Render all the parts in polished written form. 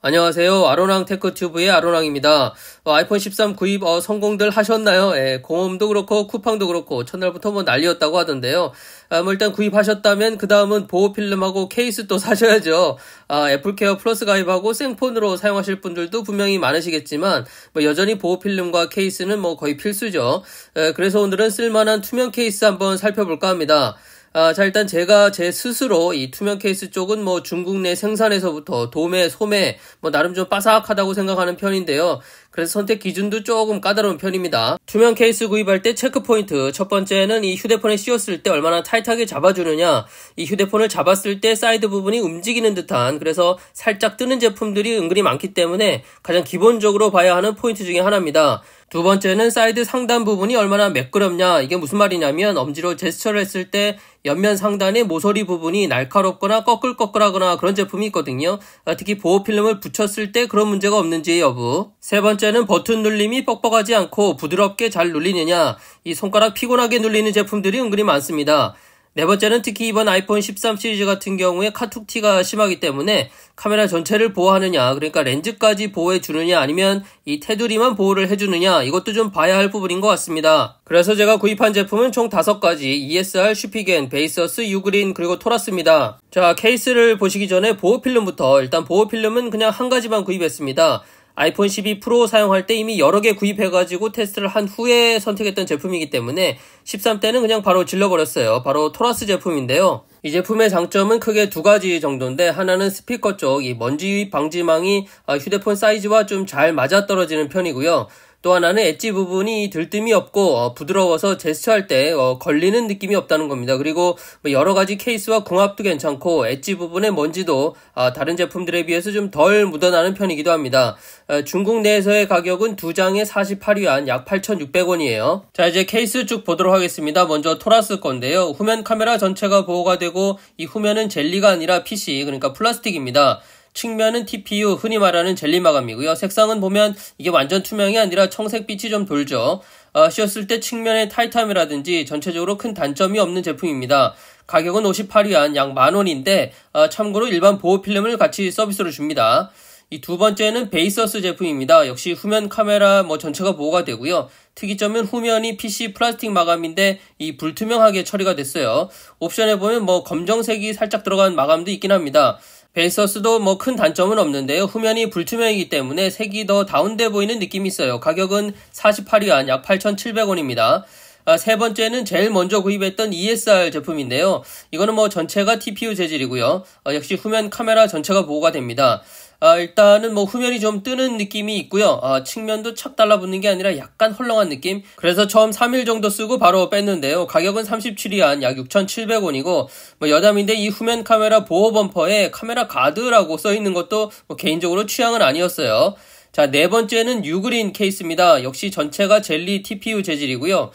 안녕하세요. 아로랑 테크튜브의 아로랑입니다. 아이폰 13 구입 성공들 하셨나요? 예, 공홈도 그렇고 쿠팡도 그렇고 첫날부터 뭐 난리였다고 하던데요. 뭐 일단 구입하셨다면 그 다음은 보호필름하고 케이스 또 사셔야죠. 애플케어 플러스 가입하고 생폰으로 사용하실 분들도 분명히 많으시겠지만 뭐 여전히 보호필름과 케이스는 뭐 거의 필수죠. 그래서 오늘은 쓸만한 투명 케이스 한번 살펴볼까 합니다. 자, 일단 제가 제 스스로 이 투명 케이스 쪽은 뭐 중국 내 생산에서부터 도매, 소매, 뭐 나름 좀 빠삭하다고 생각하는 편인데요. 그래서 선택 기준도 조금 까다로운 편입니다. 투명 케이스 구입할 때 체크 포인트. 첫 번째는 이 휴대폰에 씌웠을 때 얼마나 타이트하게 잡아주느냐. 이 휴대폰을 잡았을 때 사이드 부분이 움직이는 듯한, 그래서 살짝 뜨는 제품들이 은근히 많기 때문에 가장 기본적으로 봐야 하는 포인트 중에 하나입니다. 두 번째는 사이드 상단 부분이 얼마나 매끄럽냐. 이게 무슨 말이냐면 엄지로 제스처를 했을 때 옆면 상단의 모서리 부분이 날카롭거나 꺼끌꺼끌하거나 그런 제품이 있거든요. 특히 보호필름을 붙였을 때 그런 문제가 없는지 여부. 세 번째는 버튼 눌림이 뻑뻑하지 않고 부드럽게 잘 눌리느냐. 이 손가락 피곤하게 눌리는 제품들이 은근히 많습니다. 네 번째는 특히 이번 아이폰 13 시리즈 같은 경우에 카툭티가 심하기 때문에 카메라 전체를 보호하느냐, 그러니까 렌즈까지 보호해 주느냐, 아니면 이 테두리만 보호를 해주느냐, 이것도 좀 봐야 할 부분인 것 같습니다. 그래서 제가 구입한 제품은 총 5가지, ESR, 슈피겐, 베이서스, 유그린, 그리고 토라스입니다. 자, 케이스를 보시기 전에 보호필름부터. 일단 보호필름은 그냥 한 가지만 구입했습니다. 아이폰 12 프로 사용할 때 이미 여러 개 구입해가지고 테스트를 한 후에 선택했던 제품이기 때문에 13 때는 그냥 바로 질러버렸어요. 바로 토라스 제품인데요. 이 제품의 장점은 크게 두 가지 정도인데, 하나는 스피커 쪽 이 먼지 방지망이 휴대폰 사이즈와 좀 잘 맞아떨어지는 편이고요. 또 하나는 엣지 부분이 들뜸이 없고 부드러워서 제스처할 때 걸리는 느낌이 없다는 겁니다. 그리고 여러 가지 케이스와 궁합도 괜찮고 엣지 부분의 먼지도 다른 제품들에 비해서 좀 덜 묻어나는 편이기도 합니다. 중국 내에서의 가격은 2장에 48위안, 약 8,600원이에요. 자, 이제 케이스 쭉 보도록 하겠습니다. 먼저 토라스 건데요. 후면 카메라 전체가 보호가 되고 이 후면은 젤리가 아니라 PC, 그러니까 플라스틱입니다. 측면은 TPU, 흔히 말하는 젤리 마감이고요. 색상은 보면 이게 완전 투명이 아니라 청색빛이 좀 돌죠. 씌웠을 때 측면의 타이트함이라든지 전체적으로 큰 단점이 없는 제품입니다. 가격은 58위안, 약 10,000원인데 참고로 일반 보호필름을 같이 서비스로 줍니다. 이 두 번째는 베이서스 제품입니다. 역시 후면 카메라 전체가 보호가 되고요. 특이점은 후면이 PC 플라스틱 마감인데 이 불투명하게 처리가 됐어요. 옵션에 보면 검정색이 살짝 들어간 마감도 있긴 합니다. 베이서스도 큰 단점은 없는데요. 후면이 불투명이기 때문에 색이 더 다운돼 보이는 느낌이 있어요. 가격은 48위안, 약 8,700원입니다. 세 번째는 제일 먼저 구입했던 ESR 제품인데요. 이거는 전체가 TPU 재질이고요. 역시 후면 카메라 전체가 보호가 됩니다. 일단은 후면이 좀 뜨는 느낌이 있고요. 측면도 착 달라붙는 게 아니라 약간 헐렁한 느낌. 그래서 처음 3일 정도 쓰고 바로 뺐는데요. 가격은 37위안, 약 6,700원이고 여담인데 이 후면 카메라 보호 범퍼에 카메라 가드라고 써있는 것도 개인적으로 취향은 아니었어요. 자, 네 번째는 유그린 케이스입니다. 역시 전체가 젤리 TPU 재질이고요.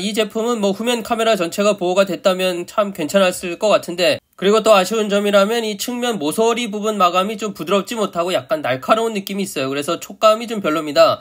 이 제품은 후면 카메라 전체가 보호가 됐다면 참 괜찮았을 것 같은데, 그리고 또 아쉬운 점이라면 이 측면 모서리 부분 마감이 좀 부드럽지 못하고 약간 날카로운 느낌이 있어요. 그래서 촉감이 좀 별로입니다.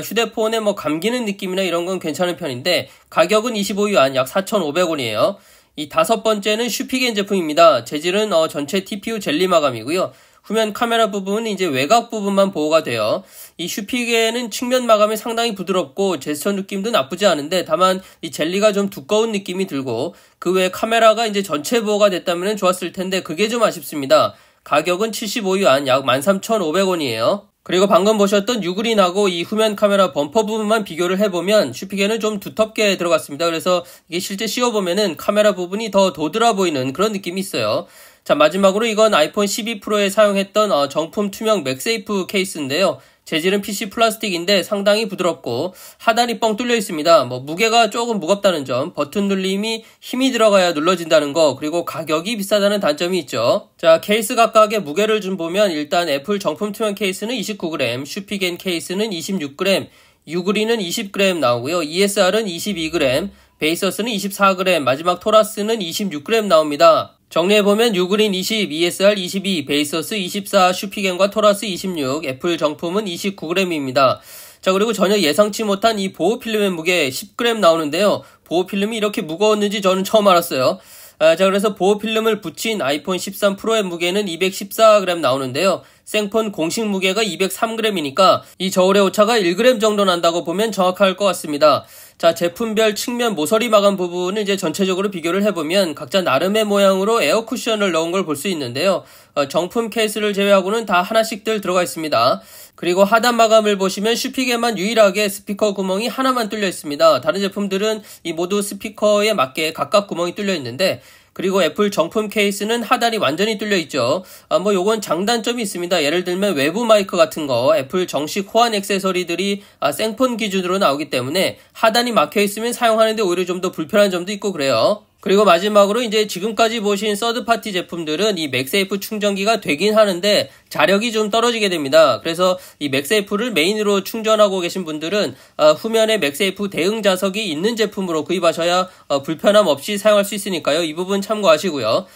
휴대폰에 감기는 느낌이나 이런 건 괜찮은 편인데 가격은 25위안, 약 4,500원이에요. 이 다섯 번째는 슈피겐 제품입니다. 재질은 전체 TPU 젤리 마감이고요. 후면 카메라 부분은 이제 외곽 부분만 보호가 돼요. 이 슈피겐은 측면 마감이 상당히 부드럽고 제스처 느낌도 나쁘지 않은데, 다만 이 젤리가 좀 두꺼운 느낌이 들고 그 외에 카메라가 이제 전체 보호가 됐다면 좋았을 텐데 그게 좀 아쉽습니다. 가격은 75위안, 약 13,500원이에요. 그리고 방금 보셨던 유그린하고 이 후면 카메라 범퍼 부분만 비교를 해보면 슈피겐은 좀 두텁게 들어갔습니다. 그래서 이게 실제 씌워보면은 카메라 부분이 더 도드라 보이는 그런 느낌이 있어요. 자, 마지막으로 이건 아이폰 12 프로에 사용했던 정품 투명 맥세이프 케이스인데요. 재질은 PC 플라스틱인데 상당히 부드럽고 하단이 뻥 뚫려 있습니다. 무게가 조금 무겁다는 점, 버튼 눌림이 힘이 들어가야 눌러진다는 거, 그리고 가격이 비싸다는 단점이 있죠. 자, 케이스 각각의 무게를 좀 보면 일단 애플 정품 투명 케이스는 29g, 슈피겐 케이스는 26g, 유그린은 20g 나오고요. ESR은 22g, 베이서스는 24g, 마지막 토라스는 26g 나옵니다. 정리해보면 유그린 20, ESR 22, 베이서스 24, 슈피겐과 토라스 26, 애플 정품은 29g입니다. 자, 그리고 전혀 예상치 못한 이 보호필름의 무게 10g 나오는데요. 보호필름이 이렇게 무거웠는지 저는 처음 알았어요. 자, 그래서 보호필름을 붙인 아이폰 13 프로의 무게는 214g 나오는데요. 생폰 공식 무게가 203g이니까 이 저울의 오차가 1g 정도 난다고 보면 정확할 것 같습니다. 자, 제품별 측면 모서리 마감 부분을 이제 전체적으로 비교를 해보면 각자 나름의 모양으로 에어 쿠션을 넣은 걸 볼 수 있는데요. 정품 케이스를 제외하고는 다 하나씩들 들어가 있습니다. 그리고 하단 마감을 보시면 슈픽에만 유일하게 스피커 구멍이 하나만 뚫려 있습니다. 다른 제품들은 이 모두 스피커에 맞게 각각 구멍이 뚫려 있는데, 그리고 애플 정품 케이스는 하단이 완전히 뚫려 있죠. 요건 장단점이 있습니다. 예를 들면 외부 마이크 같은 거, 애플 정식 호환 액세서리들이 생폰 기준으로 나오기 때문에 하단이 막혀 있으면 사용하는데 오히려 좀 더 불편한 점도 있고 그래요. 그리고 마지막으로 이제 지금까지 보신 서드파티 제품들은 이 맥세이프 충전기가 되긴 하는데 자력이 좀 떨어지게 됩니다. 그래서 이 맥세이프를 메인으로 충전하고 계신 분들은 후면에 맥세이프 대응 자석이 있는 제품으로 구입하셔야 불편함 없이 사용할 수 있으니까요. 이 부분 참고하시고요.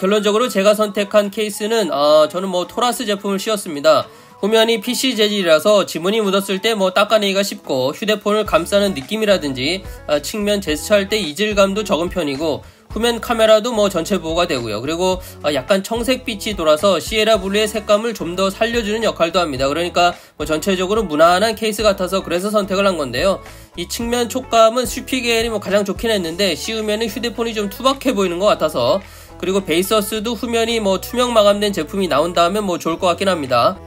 결론적으로 제가 선택한 케이스는 저는 토라스 제품을 씌웠습니다. 후면이 PC 재질이라서 지문이 묻었을 때 닦아내기가 쉽고 휴대폰을 감싸는 느낌이라든지 측면 제스처할 때 이질감도 적은 편이고 후면 카메라도 전체 보호가 되고요. 그리고 약간 청색빛이 돌아서 시에라 블루의 색감을 좀 더 살려주는 역할도 합니다. 그러니까 전체적으로 무난한 케이스 같아서 그래서 선택을 한 건데요. 이 측면 촉감은 슈피게일이 가장 좋긴 했는데 씌우면 휴대폰이 좀 투박해 보이는 것 같아서, 그리고 베이서스도 후면이 투명 마감된 제품이 나온다면 좋을 것 같긴 합니다.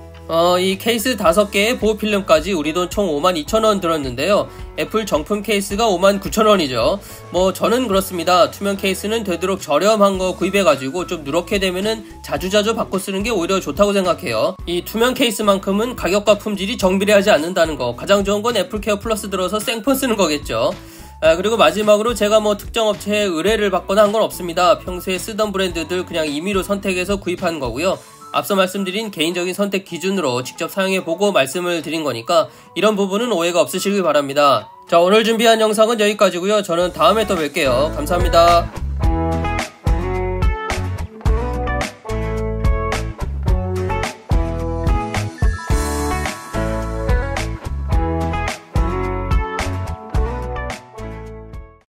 이 케이스 5개의 보호 필름까지 우리 돈 총 52,000원 들었는데요. 애플 정품 케이스가 59,000원이죠. 저는 그렇습니다. 투명 케이스는 되도록 저렴한 거 구입해가지고 좀 누렇게 되면은 자주자주 바꿔 쓰는 게 오히려 좋다고 생각해요. 이 투명 케이스만큼은 가격과 품질이 정비례하지 않는다는 거. 가장 좋은 건 애플케어 플러스 들어서 생폰 쓰는 거겠죠. 그리고 마지막으로 제가 특정 업체에 의뢰를 받거나 한 건 없습니다. 평소에 쓰던 브랜드들 그냥 임의로 선택해서 구입한 거고요. 앞서 말씀드린 개인적인 선택 기준으로 직접 사용해보고 말씀을 드린 거니까 이런 부분은 오해가 없으시길 바랍니다. 자, 오늘 준비한 영상은 여기까지고요. 저는 다음에 또 뵐게요. 감사합니다.